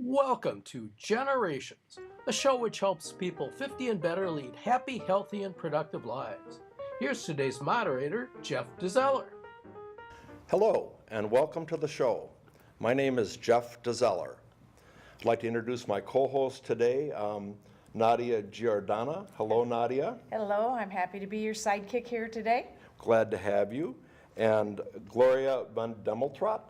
Welcome to Generations, a show which helps people 50 and better lead happy, healthy, and productive lives. Here's today's moderator, Jeff DeZeller. Hello, and welcome to the show. My name is Jeff DeZeller. I'd like to introduce my co-host today, Nadia Giordana. Hello, Nadia. Hello, I'm happy to be your sidekick here today. Glad to have you. And Gloria Van Demeltrot.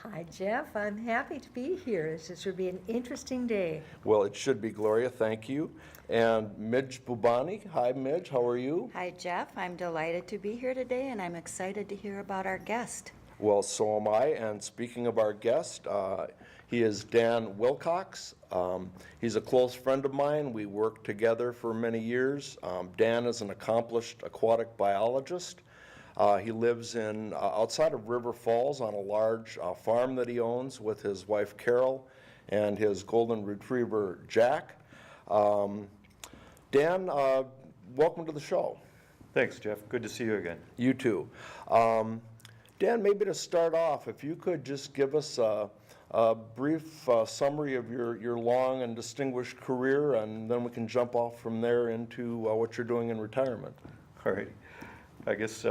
Hi, Jeff. I'm happy to be here. This should be an interesting day. Well, it should be, Gloria. Thank you. And Midge Bubany. Hi, Midge. How are you? Hi, Jeff. I'm delighted to be here today, and I'm excited to hear about our guest. Well, so am I. And speaking of our guest, he is Dan Wilcox. He's a close friend of mine. We worked together for many years. Dan is an accomplished aquatic biologist. He lives in outside of River Falls on a large farm that he owns with his wife Carol and his golden retriever Jack. Dan, welcome to the show. Thanks, Jeff. Good to see you again. You too. Dan, maybe to start off, if you could just give us a brief summary of your long and distinguished career, and then we can jump off from there into what you're doing in retirement. All right. I guess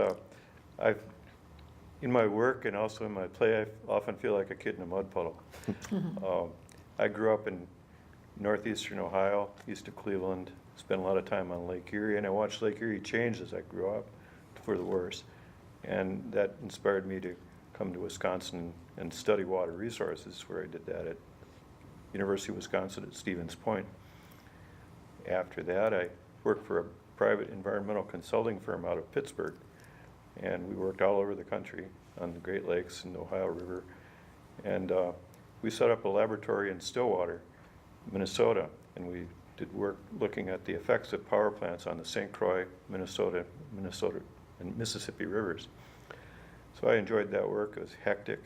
in my work and also in my play, I often feel like a kid in a mud puddle. I grew up in northeastern Ohio, east of Cleveland, spent a lot of time on Lake Erie, and I watched Lake Erie change as I grew up for the worse. And that inspired me to come to Wisconsin and study water resources, where I did that at University of Wisconsin at Stevens Point. After that, I worked for a private environmental consulting firm out of Pittsburgh. And we worked all over the country on the Great Lakes and the Ohio River. And we set up a laboratory in Stillwater, Minnesota, and we did work looking at the effects of power plants on the St. Croix, Minnesota, and Mississippi rivers. So I enjoyed that work. It was hectic,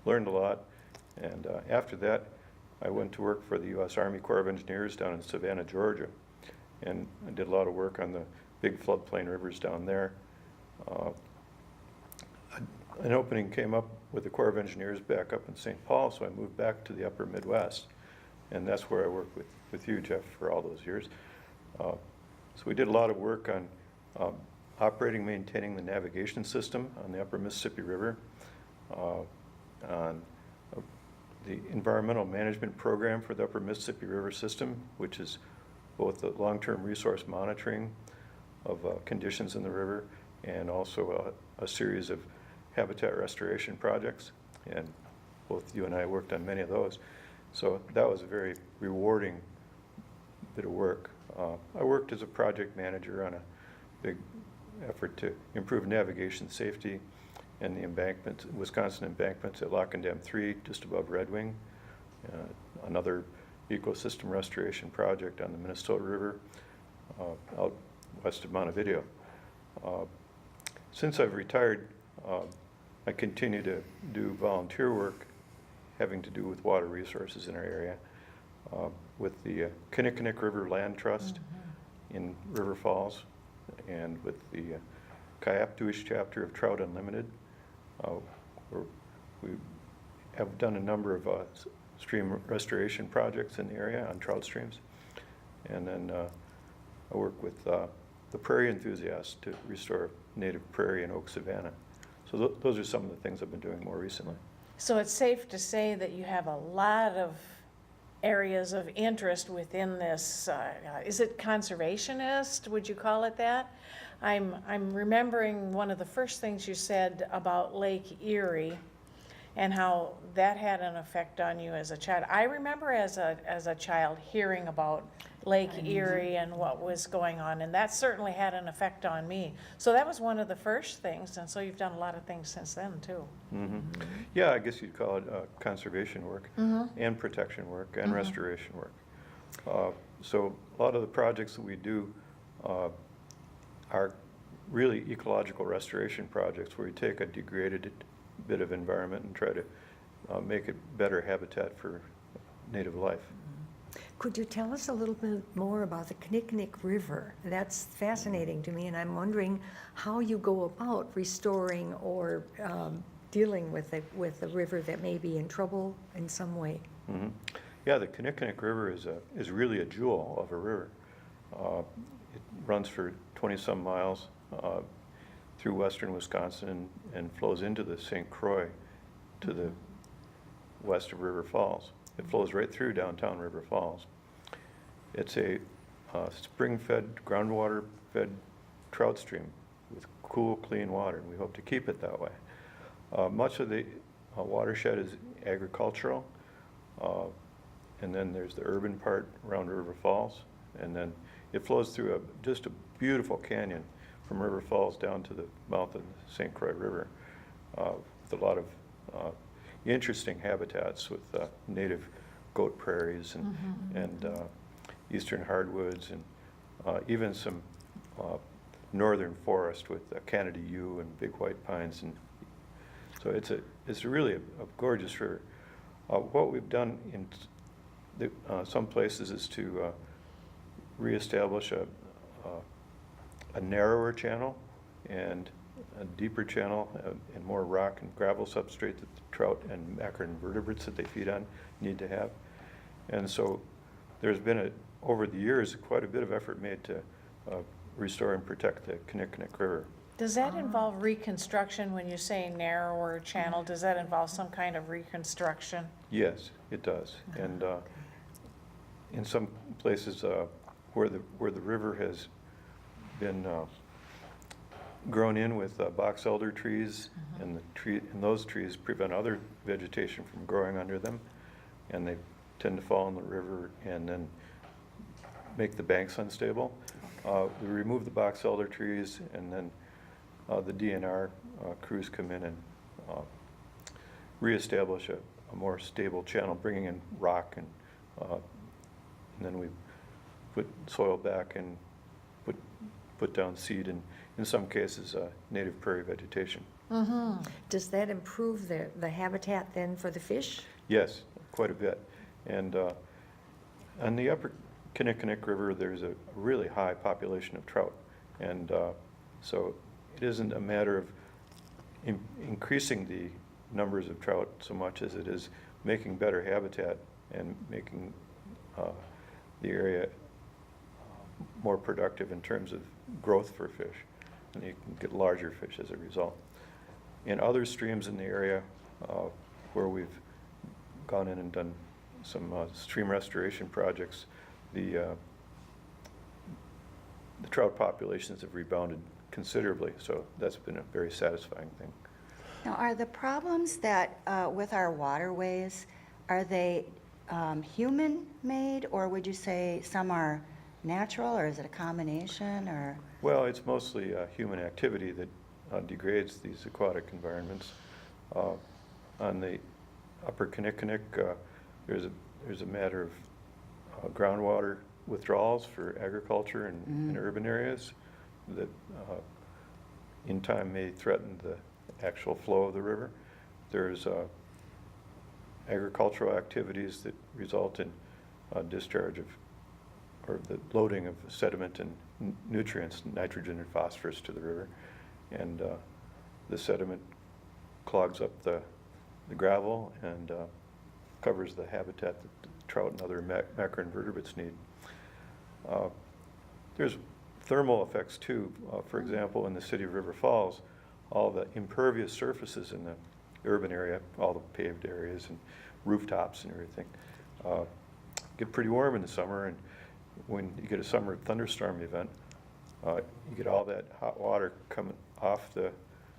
learned a lot. And after that, I went to work for the U.S. Army Corps of Engineers down in Savannah, Georgia. And I did a lot of work on the big floodplain rivers down there. An opening came up with the Corps of Engineers back up in St. Paul, so I moved back to the upper Midwest. And that's where I worked with you, Jeff, for all those years. So we did a lot of work on operating, maintaining the navigation system on the upper Mississippi River, on the environmental management program for the upper Mississippi River system, which is both the long-term resource monitoring of conditions in the river and also a series of habitat restoration projects. And both you and I worked on many of those. So that was a very rewarding bit of work. I worked as a project manager on a big effort to improve navigation safety and the embankments, Wisconsin embankments at Lock and Dam 3, just above Red Wing. Another ecosystem restoration project on the Minnesota River out west of Montevideo. Since I've retired, I continue to do volunteer work having to do with water resources in our area with the Kinnickinnick River Land Trust in River Falls and with the Untitled Chapter of Trout Unlimited. We have done a number of stream restoration projects in the area on trout streams. And then I work with the prairie enthusiasts to restore native prairie and oak savanna. So those are some of the things I've been doing more recently. So it's safe to say that you have a lot of areas of interest within this. Is it conservationist? Would you call it that? I'm remembering one of the first things you said about Lake Erie and how that had an effect on you as a child. I remember as a child hearing about Lake Erie and what was going on, and that certainly had an effect on me. So that was one of the first things, and so you've done a lot of things since then too. Mm-hmm. Yeah, I guess you'd call it conservation work and protection work and restoration work. So a lot of the projects that we do are really ecological restoration projects where we take a degraded bit of environment and try to make it better habitat for native life. Could you tell us a little bit more about the Kinnickinnick River? That's fascinating to me, and I'm wondering how you go about restoring or dealing with the river that may be in trouble in some way. Mhm. Yeah, the Kinnickinnic River is really a jewel of a river. It runs for 20-some miles through western Wisconsin and flows into the St. Croix to the west of River Falls. It flows right through downtown River Falls. It's a spring-fed, groundwater-fed trout stream with cool, clean water, and we hope to keep it that way. Much of the watershed is agricultural, and then there's the urban part around River Falls, and then it flows through just a beautiful canyon from River Falls down to the mouth of the St. Croix River, with a lot of interesting habitats with native goat prairies and eastern hardwoods and even some northern forest with Canada yew and big white pines, and so it's really a gorgeous river. What we've done in some places is to reestablish a narrower channel and a deeper channel and more rock and gravel substrate that the trout and mackerel invertebrates that they feed on need to have. And so there's been, over the years, quite a bit of effort made to restore and protect the Kinnickinnic River. Does that involve reconstruction when you say narrower channel? Does that involve some kind of reconstruction? Yes, it does. And in some places where the river has been grown in with box elder trees, and those trees prevent other vegetation from growing under them, and they tend to fall in the river and then make the banks unstable. We remove the box elder trees, and then the DNR crews come in and reestablish a more stable channel, bringing in rock, and then we put soil back and put down seed, and in some cases native prairie vegetation. Does that improve the habitat then for the fish? Yes, quite a bit. And on the upper Kinnickinnic River, there's a really high population of trout, and so it isn't a matter of increasing the numbers of trout so much as it is making better habitat and making the area more productive in terms of growth for fish, and you can get larger fish as a result. In other streams in the area where we've gone in and done some stream restoration projects, the trout populations have rebounded considerably, so that's been a very satisfying thing. Now, are the problems that with our waterways, are they human-made, or would you say some are natural, or is it a combination, or? Well, it's mostly human activity that degrades these aquatic environments. On the upper Kinnickinnic, there's a matter of groundwater withdrawals for agriculture in urban areas that in time may threaten the actual flow of the river. There's agricultural activities that result in discharge of, or the loading of sediment and nutrients, nitrogen and phosphorus, to the river. And the sediment clogs up the gravel and covers the habitat that the trout and other macroinvertebrates need. There's thermal effects too. For example, in the city of River Falls, all the impervious surfaces in the urban area, all the paved areas and rooftops and everything, get pretty warm in the summer, and when you get a summer thunderstorm event, you get all that hot water coming off the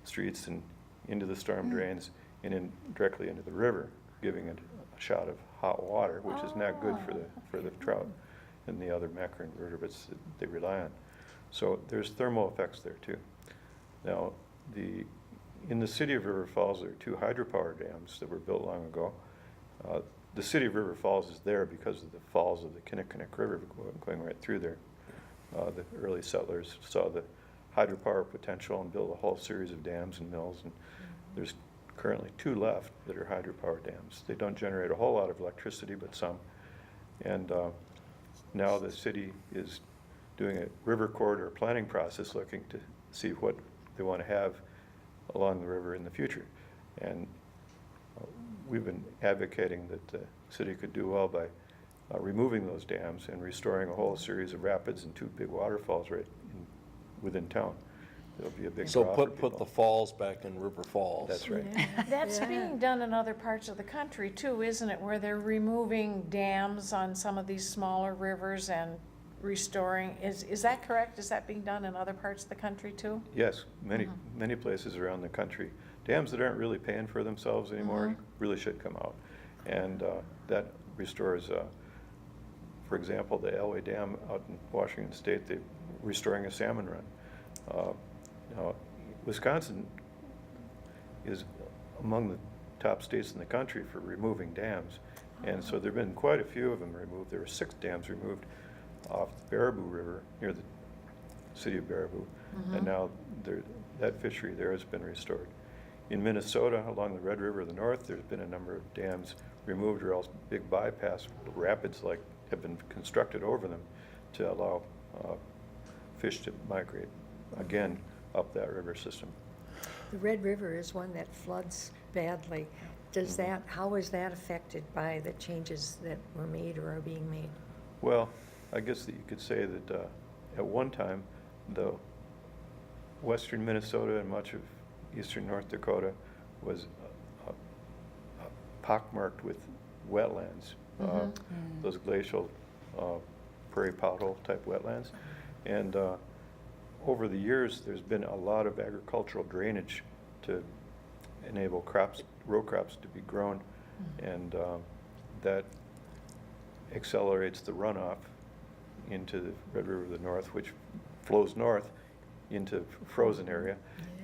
streets and into the storm drains and in directly into the river, giving it a shot of hot water, which is not good for the trout and the other macroinvertebrates that they rely on. So there's thermal effects there too. Now, in the city of River Falls, there are 2 hydropower dams that were built long ago. The city of River Falls is there because of the falls of the Kinnickinnic River going right through there. The early settlers saw the hydropower potential and built a whole series of dams and mills, and there's currently 2 left that are hydropower dams. They don't generate a whole lot of electricity, but some. And now the city is doing a river corridor planning process, looking to see what they want to have along the river in the future. And we've been advocating that the city could do well by removing those dams and restoring a whole series of rapids and 2 big waterfalls within town. It'll be a big So draw for put the people. falls back in River Falls. That's right. That's being done in other parts of the country too, isn't it? Where they're removing dams on some of these smaller rivers and restoring. Is that correct? Is that being done in other parts of the country too? Yes, many places around the country. Dams that aren't really paying for themselves anymore really should come out. And that restores, for example, the Elway Dam out in Washington State, they're restoring a salmon run. Now, Wisconsin is among the top states in the country for removing dams. And so there have been quite a few of them removed. There were 6 dams removed off the Baraboo River near the city of Baraboo. And now that fishery there has been restored. In Minnesota, along the Red River of the North, there's been a number of dams removed, or else big bypass rapids like have been constructed over them to allow fish to migrate again up that river system. The Red River is one that floods badly. How is that affected by the changes that were made or are being made? Well, I guess that you could say that at one time, the western Minnesota and much of eastern North Dakota was pockmarked with wetlands, those glacial prairie pothole type wetlands. And over the years, there's been a lot of agricultural drainage to enable row crops to be grown, and that accelerates the runoff into the Red River of the North, which flows north into frozen area.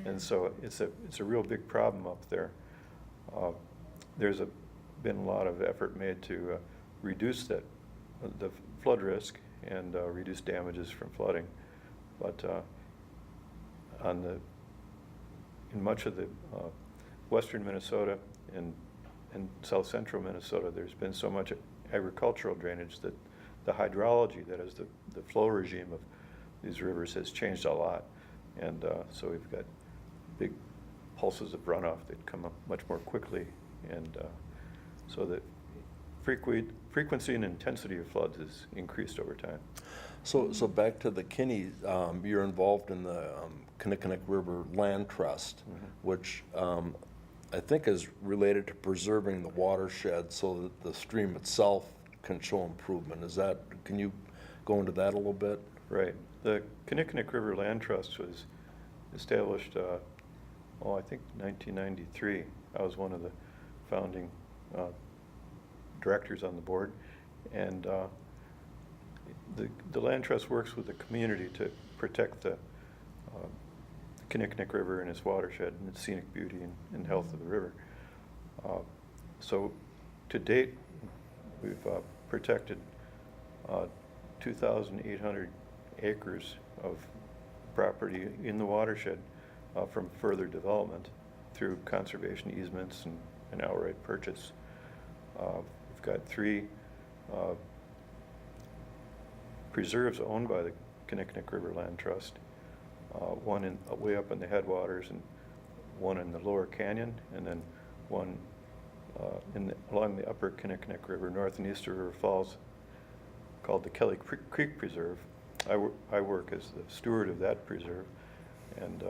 And so it's a real big problem up there. There's been a lot of effort made to reduce the flood risk and reduce damages from flooding. But in much of the western Minnesota and south central Minnesota, there's been so much agricultural drainage that the hydrology, that is the flow regime of these rivers, has changed a lot. And so we've got big pulses of runoff that come up much more quickly, and so the frequency and intensity of floods has increased over time. So back to the Kinney, you're involved in the Kinnickinnick River Land Trust, which I think is related to preserving the watershed so that the stream itself can show improvement. Can you go into that a little bit? Right. The Kinnickinnick River Land Trust was established, I think 1993. I was one of the founding directors on the board. And the Land Trust works with the community to protect the Kinnickinnick River and its watershed and its scenic beauty and health of the river. So to date, we've protected 2,800 acres of property in the watershed from further development through conservation easements and outright purchase. We've got 3 preserves owned by the Kinnickinnick River Land Trust, one way up in the headwaters, and one in the lower canyon, and then one along the upper Kinnickinnick River, north and east of River Falls, called the Kelly Creek Preserve. I work as the steward of that preserve, and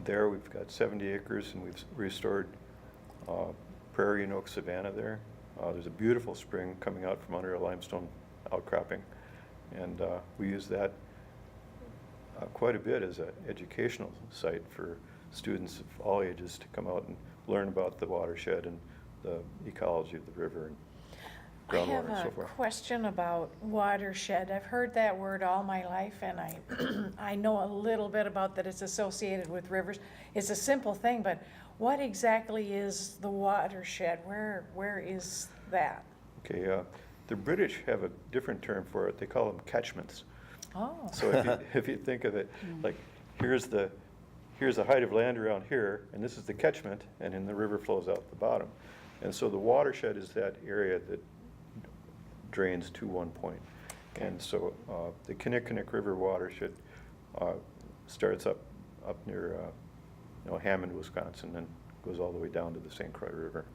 there we've got 70 acres, and we've restored prairie and oak savanna there. There's a beautiful spring coming out from under a limestone outcropping, and we use that quite a bit as an educational site for students of all ages to come out and learn about the watershed and the ecology of the river and groundwater and so I have a forth. question about watershed. I've heard that word all my life, and I know a little bit about that it's associated with rivers. It's a simple thing, but what exactly is the watershed? Where is that? Okay, the British have a different term for it. They call them catchments. Oh. So if you think of it, like here's the height of land around here, and this is the catchment, and then the river flows out the bottom. And so the watershed is that area that drains to one point. And so the Kinnickinnick River watershed starts up near Hammond, Wisconsin, and goes all the way down to the St. Croix River.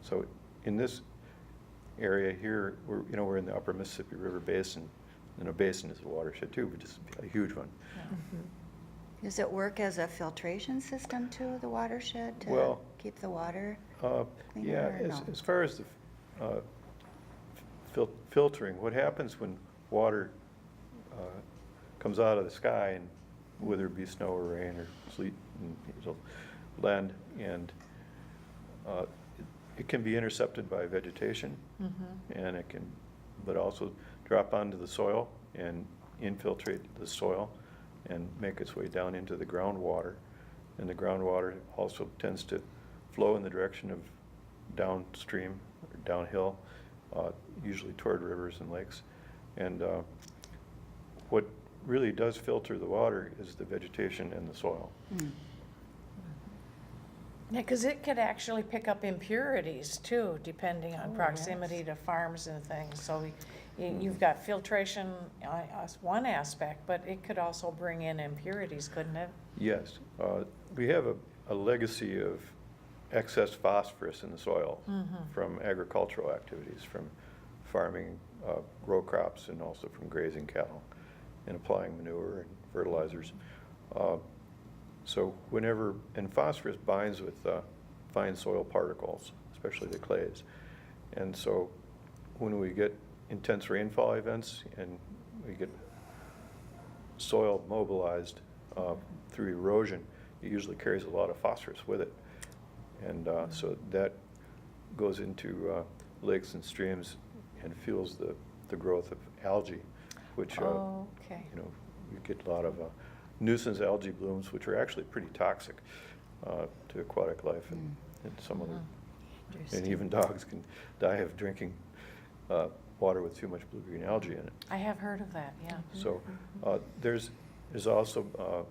So in this area here, we're in the upper Mississippi River Basin, and a basin is a watershed too, which is a huge one. Does it work as a filtration system to the watershed to Well, keep the water Yeah, cleaner, or no? as far as the filtering, what happens when water comes out of the sky, and whether it be snow or rain or sleet, and it'll land, and it can be intercepted by vegetation, and it can, but also drop onto the soil and infiltrate the soil and make its way down into the groundwater. And the groundwater also tends to flow in the direction of downstream or downhill, usually toward rivers and lakes. And what really does filter the water is the vegetation and the soil. Yeah, because it could actually pick up impurities too, depending on Oh, proximity to farms and things. So you've got filtration as one aspect, but it could also bring in impurities, couldn't it? Yes, we have a legacy of excess phosphorus in the soil from agricultural activities, from farming, row crops, and also from grazing cattle and applying manure and fertilizers. So and phosphorus binds with fine soil particles, especially the clays. And so when we get intense rainfall events and we get soil mobilized through erosion, it usually carries a lot of phosphorus with it. And so that goes into lakes and streams and fuels the growth of algae, which Okay. you get a lot of nuisance algae blooms, which are actually pretty toxic to aquatic life, and some of them, and even dogs can die of drinking water with too much blue-green algae in it. I have heard of that, yeah. So there's also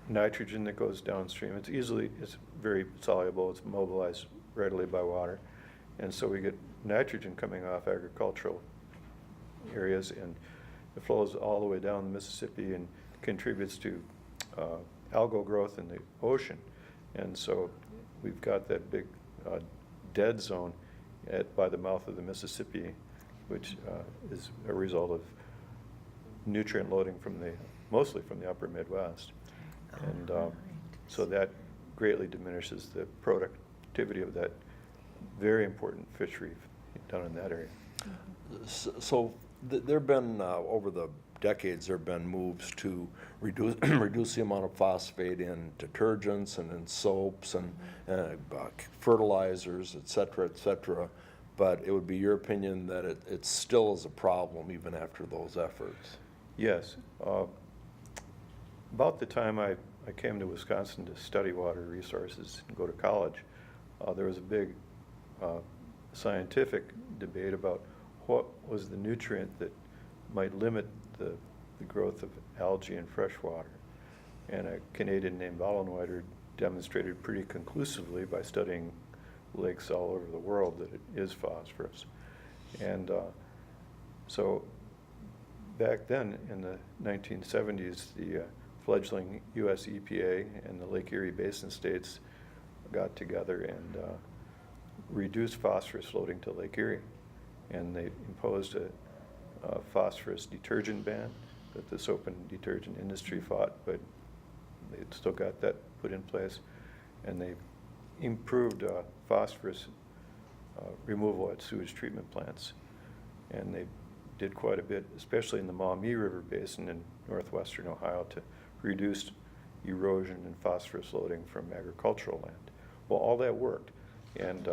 nitrogen that goes downstream. It's very soluble. It's mobilized readily by water, and so we get nitrogen coming off agricultural areas, and it flows all the way down the Mississippi and contributes to algal growth in the ocean. And so we've got that big dead zone by the mouth of the Mississippi, which is a result of nutrient loading mostly from the upper Midwest. And so that greatly diminishes the productivity of that very important fishery down in that area. So there have been, over the decades, there have been moves to reduce the amount of phosphate in detergents and in soaps and fertilizers, et cetera, but it would be your opinion that it still is a problem even after those efforts? Yes. About the time I came to Wisconsin to study water resources and go to college, there was a big scientific debate about what was the nutrient that might limit the growth of algae in fresh water. And a Canadian named Vollenweider demonstrated pretty conclusively by studying lakes all over the world that it is phosphorus. And so back then in the 1970s, the fledgling US EPA and the Lake Erie Basin states got together and reduced phosphorus loading to Lake Erie. And they imposed a phosphorus detergent ban that the soap and detergent industry fought, but they still got that put in place. And they improved phosphorus removal at sewage treatment plants. And they did quite a bit, especially in the Maumee River Basin in northwestern Ohio, to reduce erosion and phosphorus loading from agricultural land. Well, all that worked, and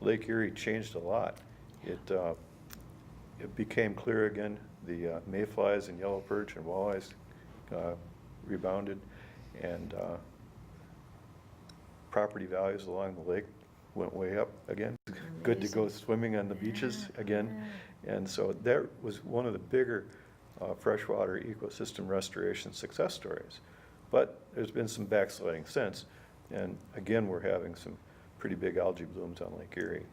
Lake Erie changed a lot. It became clear again. The mayflies and yellow perch and walleyes rebounded, and property values along the lake went way up again. Good to go swimming on the beaches again. And so that was one of the bigger freshwater ecosystem restoration success stories. But there's been some backsliding since, and again we're having some pretty big algae blooms on Lake Erie.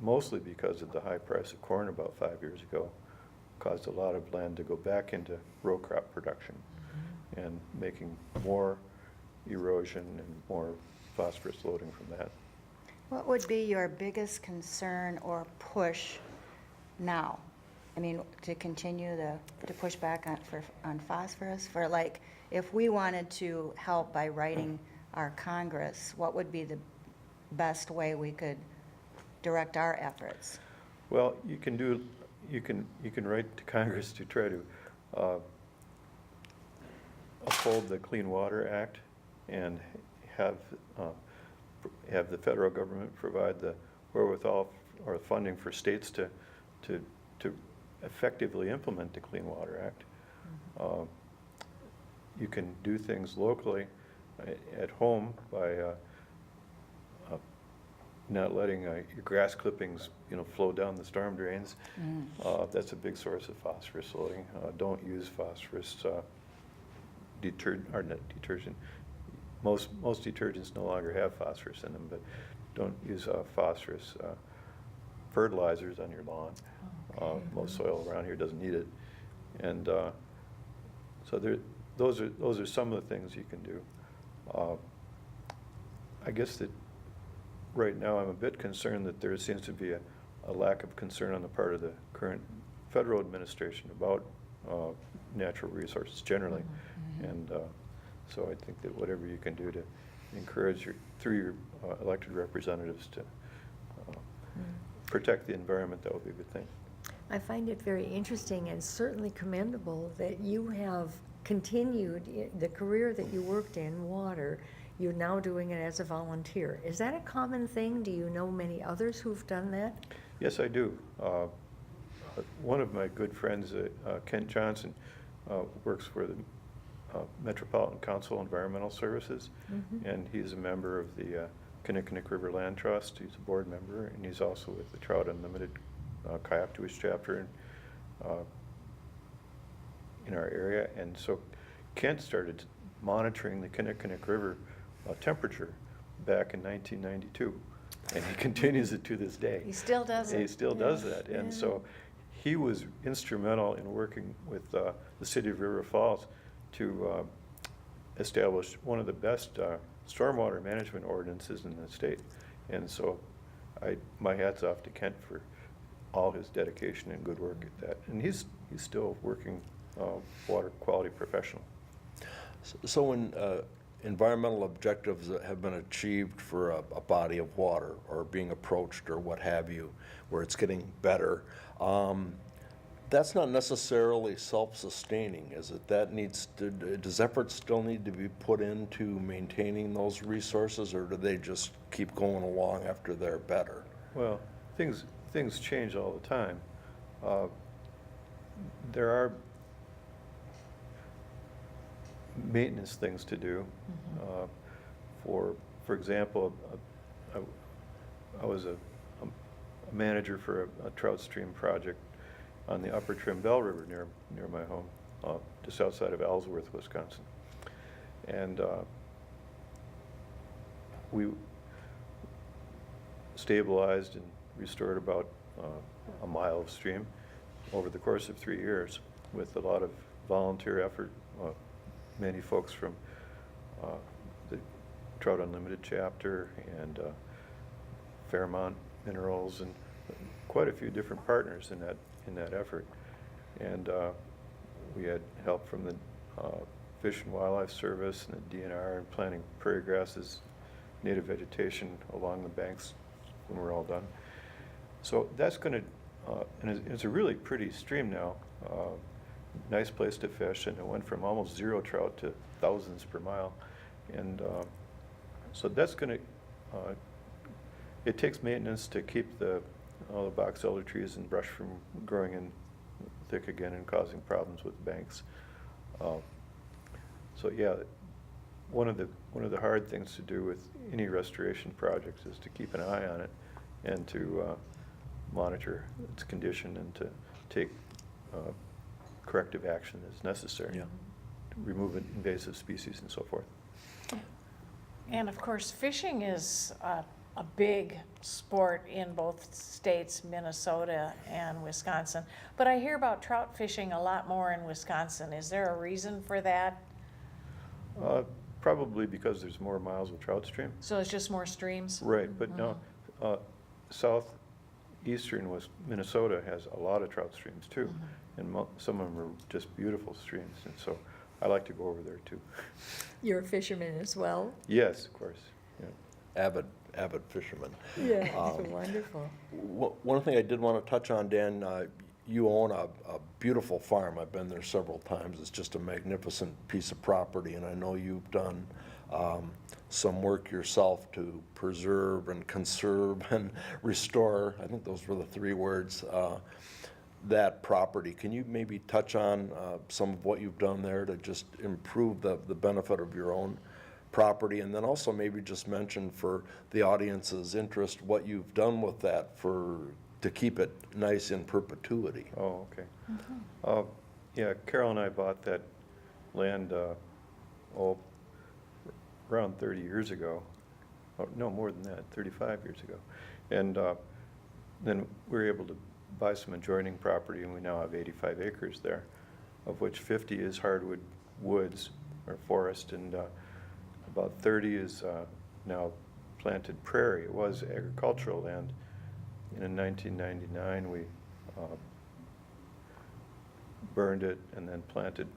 Mostly because of the high price of corn about 5 years ago, caused a lot of land to go back into row crop production and making more erosion and more phosphorus loading from that. What would be your biggest concern or push now? I mean, to continue to push back on phosphorus, for like, if we wanted to help by writing our Congress, what would be the best way we could direct our efforts? Well, you can write to Congress to try to uphold the Clean Water Act and have the federal government provide the wherewithal or funding for states to effectively implement the Clean Water Act. You can do things locally at home by not letting your grass clippings, flow down the storm drains. That's a big source of phosphorus loading. Don't use phosphorus detergent. Most detergents no longer have phosphorus in them, but don't use phosphorus fertilizers on your lawn. Most soil around here doesn't need it, and so those are some of the things you can do. I guess that right now I'm a bit concerned that there seems to be a lack of concern on the part of the current federal administration about natural resources generally, and so I think that whatever you can do to encourage through your elected representatives to protect the environment, that would be a good thing. I find it very interesting and certainly commendable that you have continued the career that you worked in, water. You're now doing it as a volunteer. Is that a common thing? Do you know many others who've done that? Yes, I do. One of my good friends, Kent Johnson, works for the Metropolitan Council Environmental Services, and he's a member of the Kinnickinnick River Land Trust. He's a board member, and he's also with the Trout Unlimited Kayak chapter in our area. And so Kent started monitoring the Kinnickinnick River temperature back in 1992, and he continues it to this day. He still does it. He still does that, and so he was instrumental in working with the city of River Falls to establish one of the best stormwater management ordinances in the state. And so my hat's off to Kent for all his dedication and good work at that. And he's still working water quality professional. So when environmental objectives that have been achieved for a body of water or being approached or what have you, where it's getting better, that's not necessarily self-sustaining, is it? Does effort still need to be put into maintaining those resources, or do they just keep going along after they're better? Well, things change all the time. There are maintenance things to do. For example, I was a manager for a trout stream project on the Upper Trimble River near my home, just outside of Ellsworth, Wisconsin. And we stabilized and restored about a mile of stream over the course of 3 years with a lot of volunteer effort. Many folks from the Trout Unlimited chapter and Fairmont Minerals, and quite a few different partners in that effort. And we had help from the Fish and Wildlife Service and the DNR in planting prairie grasses, native vegetation along the banks when we're all done. So that's going to, and it's a really pretty stream now. Nice place to fish, and it went from almost zero trout to thousands per mile. And so that's going to, it takes maintenance to keep all the box elder trees and brush from growing in thick again and causing problems with banks. So yeah, one of the hard things to do with any restoration projects is to keep an eye on it and to monitor its condition and to take corrective action as necessary, to remove invasive species and so forth. And of course, fishing is a big sport in both states, Minnesota and Wisconsin. But I hear about trout fishing a lot more in Wisconsin. Is there a reason for that? Probably because there's more miles of trout stream. So it's just more streams? Right, but no, southeastern Minnesota has a lot of trout streams too. And some of them are just beautiful streams, and so I like to go over there too. You're a fisherman as well? Yes, of course, yeah. Avid fisherman. Yeah, wonderful. One thing I did want to touch on, Dan, you own a beautiful farm. I've been there several times. It's just a magnificent piece of property, and I know you've done some work yourself to preserve and conserve and restore, I think those were the 3 words, that property. Can you maybe touch on some of what you've done there to just improve the benefit of your own property, and then also maybe just mention for the audience's interest what you've done with that to keep it nice in perpetuity? Oh, okay. Yeah, Carol and I bought that land, around 30 years ago. Oh, no, more than that, 35 years ago. And then we were able to buy some adjoining property, and we now have 85 acres there, of which 50 is hardwood woods or forest, and about 30 is now planted prairie. It was agricultural land. And in 1999, we burned it and then planted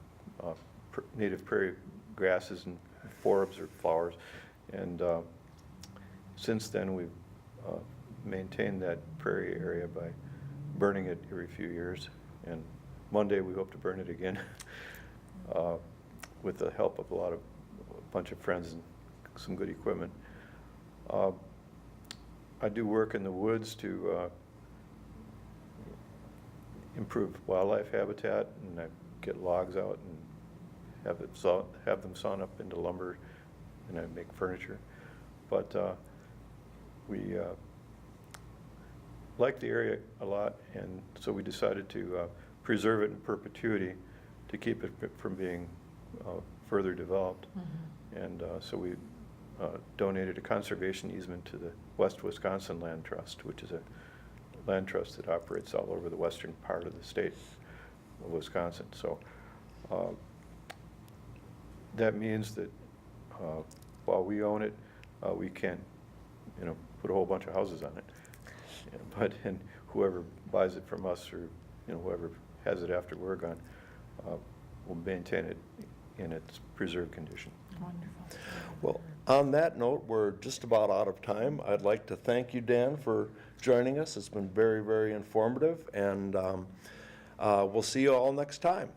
native prairie grasses and forbs or flowers. And since then, we've maintained that prairie area by burning it every few years. And one day we hope to burn it again with the help of a bunch of friends and some good equipment. I do work in the woods to improve wildlife habitat, and I get logs out and have them sawn up into lumber, and I make furniture. But we like the area a lot, and so we decided to preserve it in perpetuity to keep it from being further developed. And so we donated a conservation easement to the West Wisconsin Land Trust, which is a land trust that operates all over the western part of the state of Wisconsin. So that means that while we own it, we can't, put a whole bunch of houses on it. And whoever buys it from us, or whoever has it after we're gone, will maintain it in its preserved condition. Wonderful. Well, on that note, we're just about out of time. I'd like to thank you, Dan, for joining us. It's been very, very informative, and we'll see you all next time.